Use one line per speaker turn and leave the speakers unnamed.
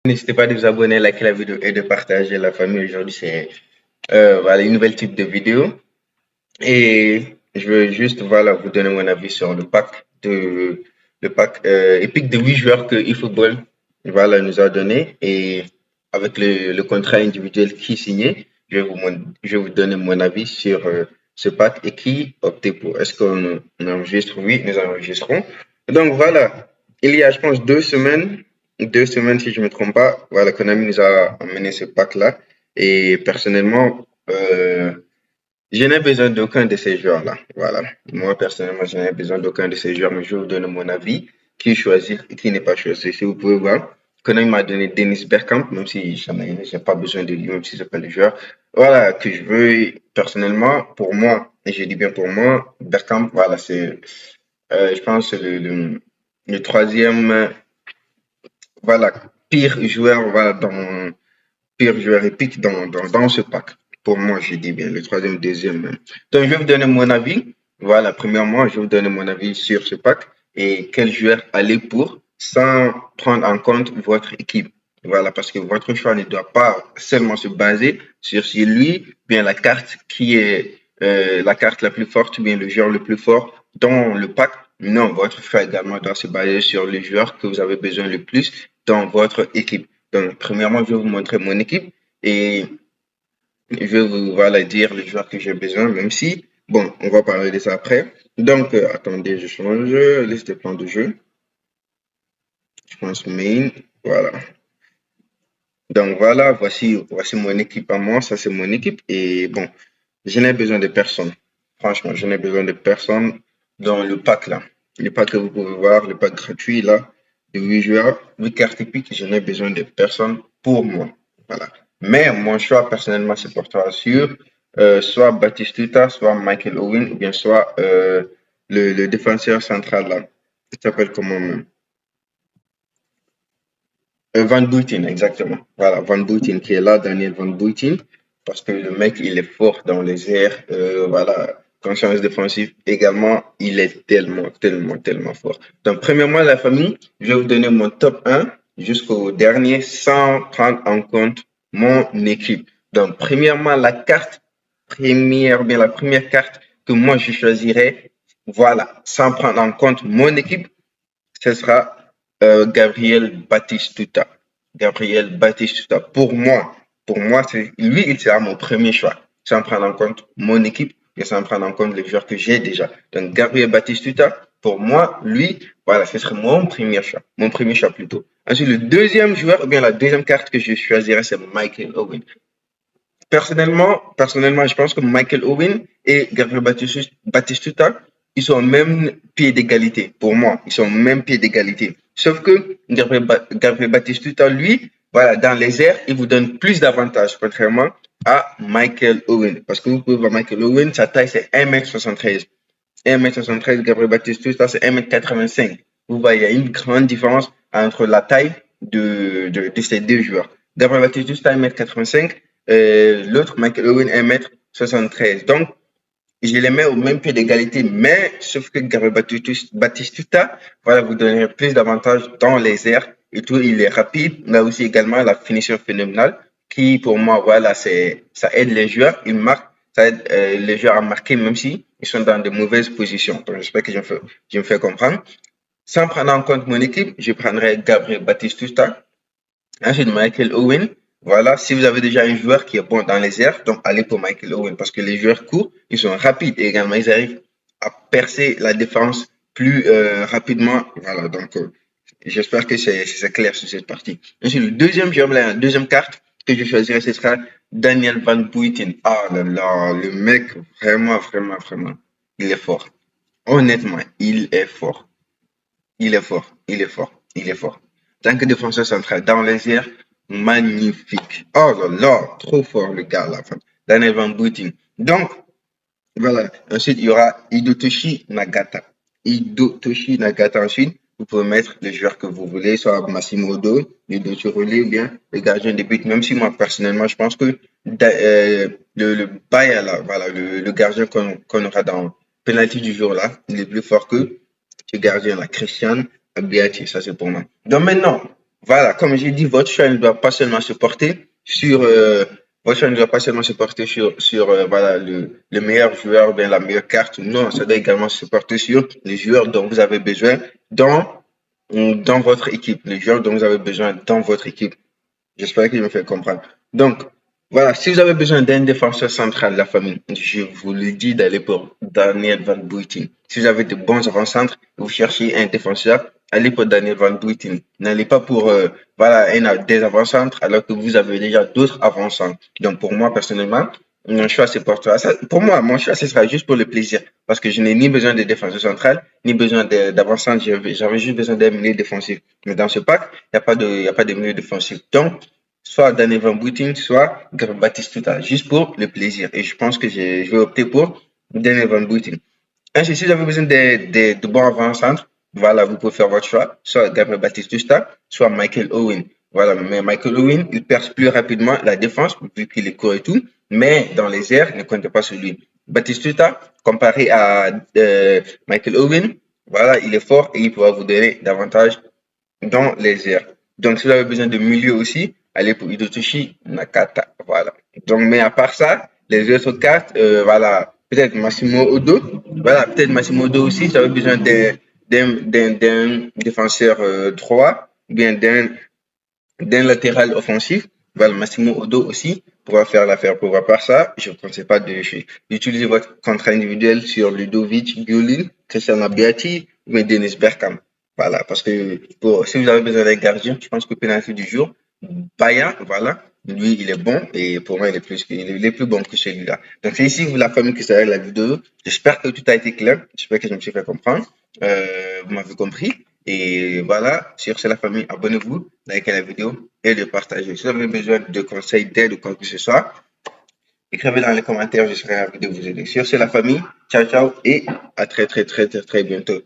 N'hésitez pas à vous abonner, liker la vidéo et de partager la famille. Aujourd'hui, c'est voilà, une nouvelle type de vidéo. Et je veux juste voilà, vous donner mon avis sur le pack épique de 8 joueurs que eFootball voilà, nous a donné. Et avec le contrat individuel qui est signé, je vais vous donner mon avis sur ce pack et qui opter pour. Est-ce qu'on enregistre? Oui, nous enregistrons. Donc voilà, il y a, je pense, 2 semaines si je ne me trompe pas, voilà, Konami nous a amené ce pack-là. Et personnellement, je n'ai besoin d'aucun de ces joueurs-là. Voilà. Moi, personnellement, je n'ai besoin d'aucun de ces joueurs, mais je vais vous donner mon avis, qui choisir et qui n'est pas choisi. Si vous pouvez voir, Konami m'a donné Dennis Bergkamp, même si je n'ai pas besoin de lui, même si c'est pas le joueur. Voilà, que je veux, personnellement, pour moi, et je dis bien pour moi, Bergkamp, voilà, c'est, je pense, le troisième, voilà, pire joueur, voilà, pire joueur épique dans ce pack. Pour moi, je dis bien, le troisième, deuxième même. Donc, je vais vous donner mon avis. Voilà, premièrement, je vais vous donner mon avis sur ce pack et quel joueur aller pour sans prendre en compte votre équipe. Voilà, parce que votre choix ne doit pas seulement se baser sur si lui, bien la carte qui est la carte la plus forte, ou bien le joueur le plus fort dans le pack. Non, votre choix également doit se baser sur les joueurs que vous avez besoin le plus dans votre équipe. Donc, premièrement, je vais vous montrer mon équipe et je vais vous voilà, dire les joueurs que j'ai besoin, même si, bon, on va parler de ça après. Donc, attendez, je change liste de plans de jeu. Je pense main, voilà. Donc, voilà, voici mon équipe à moi, ça c'est mon équipe et bon, je n'ai besoin de personne. Franchement, je n'ai besoin de personne dans le pack là. Le pack que vous pouvez voir, le pack gratuit là, de 8 joueurs, 8 cartes épiques, je n'ai besoin de personne pour moi. Voilà. Mais mon choix personnellement se portera sur soit Batistuta, soit Michael Owen, ou bien soit le défenseur central là. Il s'appelle comment même? Van Buiten, exactement. Voilà, Van Buiten qui est là, Daniel Van Buiten, parce que le mec, il est fort dans les airs. Voilà, conscience défensive également, il est tellement, tellement, tellement fort. Donc, premièrement, la famille, je vais vous donner mon top 1 jusqu'au dernier sans prendre en compte mon équipe. Donc, premièrement, la première carte que moi je choisirais, voilà, sans prendre en compte mon équipe, ce sera Gabriel Batistuta. Gabriel Batistuta. Pour moi, lui, il sera mon premier choix, sans prendre en compte mon équipe et sans prendre en compte les joueurs que j'ai déjà. Donc, Gabriel Batistuta, pour moi, lui, voilà, ce serait mon premier choix plutôt. Ensuite, le deuxième joueur, ou bien la deuxième carte que je choisirais, c'est Michael Owen. Personnellement, je pense que Michael Owen et Gabriel Batistuta, ils sont au même pied d'égalité. Pour moi, ils sont au même pied d'égalité. Sauf que Gabriel Batistuta, lui, voilà, dans les airs, il vous donne plus d'avantages, contrairement à Michael Owen. Parce que vous pouvez voir Michael Owen, sa taille, c'est 1m73. 1m73, Gabriel Batistuta, c'est 1m85. Vous voyez, il y a une grande différence entre la taille de ces deux joueurs. Gabriel Batistuta, 1m85, l'autre, Michael Owen, 1m73. Donc, je les mets au même pied d'égalité, mais sauf que Gabriel Batistuta, voilà, vous donnerez plus d'avantages dans les airs et tout. Il est rapide, mais aussi également la finition phénoménale qui, pour moi, voilà, ça aide les joueurs. Il marque, ça aide les joueurs à marquer même si ils sont dans de mauvaises positions. Donc, j'espère que je me fais comprendre. Sans prendre en compte mon équipe, je prendrai Gabriel Batistuta. Ensuite, Michael Owen. Voilà, si vous avez déjà un joueur qui est bon dans les airs, donc allez pour Michael Owen parce que les joueurs courts, ils sont rapides et également ils arrivent à percer la défense plus rapidement. Voilà, donc j'espère que c'est clair sur cette partie. Ensuite, le deuxième joueur, la deuxième carte que je choisirai, ce sera Daniel Van Buiten. Ah là là, le mec, vraiment, vraiment, vraiment, il est fort. Honnêtement, il est fort. Il est fort, il est fort, il est fort. Tant que défenseur central dans les airs, magnifique. Oh là là, trop fort le gars là. Daniel Van Buiten. Donc, voilà. Ensuite, il y aura Hidotoshi Nagata. Hidotoshi Nagata ensuite. Vous pouvez mettre les joueurs que vous voulez, soit Massimo Odo, Ludo Chiroli ou bien le gardien de but. Même si moi, personnellement, je pense que le Baya là, voilà, le gardien qu'on aura dans penalty du jour là, il est plus fort que ce gardien là, Christian Abbiati. Ça, c'est pour moi. Donc maintenant, voilà, comme j'ai dit, votre choix ne doit pas seulement se porter sur, votre choix ne doit pas seulement se porter sur voilà, le meilleur joueur ou bien la meilleure carte. Non, ça doit également se porter sur les joueurs dont vous avez besoin dans, dans votre équipe, les joueurs dont vous avez besoin dans votre équipe. J'espère qu'il me fait comprendre. Donc, voilà, si vous avez besoin d'un défenseur central de la famille, je vous le dis d'aller pour Daniel Van Buiten. Si vous avez de bons avant-centres, vous cherchez un défenseur, allez pour Daniel Van Buiten. N'allez pas pour voilà, des avant-centres alors que vous avez déjà d'autres avant-centres. Donc, pour moi, personnellement, mon choix, c'est pour toi. Ça, pour moi, mon choix, ce sera juste pour le plaisir. Parce que je n'ai ni besoin de défenseur central, ni besoin d'avant-centre. J'avais juste besoin d'un milieu défensif. Mais dans ce pack, il y a pas de milieu défensif. Donc, soit Daniel Van Buiten, soit Baptiste Tuta, juste pour le plaisir. Et je pense que je vais opter pour Daniel Van Buiten. Ainsi, si vous avez besoin de bons avant-centres, voilà, vous pouvez faire votre choix, soit Gabriel Baptiste Tuta, soit Michael Owen. Voilà, mais Michael Owen, il perce plus rapidement la défense, vu qu'il est court et tout, mais dans les airs, ne comptez pas sur lui. Baptiste Tuta, comparé à Michael Owen, voilà, il est fort et il pourra vous donner davantage dans les airs. Donc, si vous avez besoin de milieu aussi, allez pour Hidotoshi Nakata. Voilà. Donc, mais à part ça, les autres cartes, voilà, peut-être Massimo Odo. Voilà, peut-être Massimo Odo aussi, si vous avez besoin d'un défenseur droit, ou bien d'un latéral offensif. Voilà, Massimo Odo aussi pourra faire l'affaire. Pour à part ça, je ne conseille pas d'utiliser votre contrat individuel sur Ludovic Gulin, Christian Abbiati ou bien Denis Bergkamp. Voilà, parce que si vous avez besoin d'un gardien, je pense que le penalty du jour, Baya, voilà, lui, il est bon et pour moi, il est plus bon que celui-là. Donc, c'est ici la famille qui s'arrête la vidéo. J'espère que tout a été clair. J'espère que je me suis fait comprendre. Vous m'avez compris. Et voilà, sur C'est la famille, abonnez-vous, likez la vidéo et de partager. Si vous avez besoin de conseils, d'aide ou quoi que ce soit, écrivez dans les commentaires, je serai ravi de vous aider. Sur C'est la famille, ciao ciao et à très très très très très bientôt.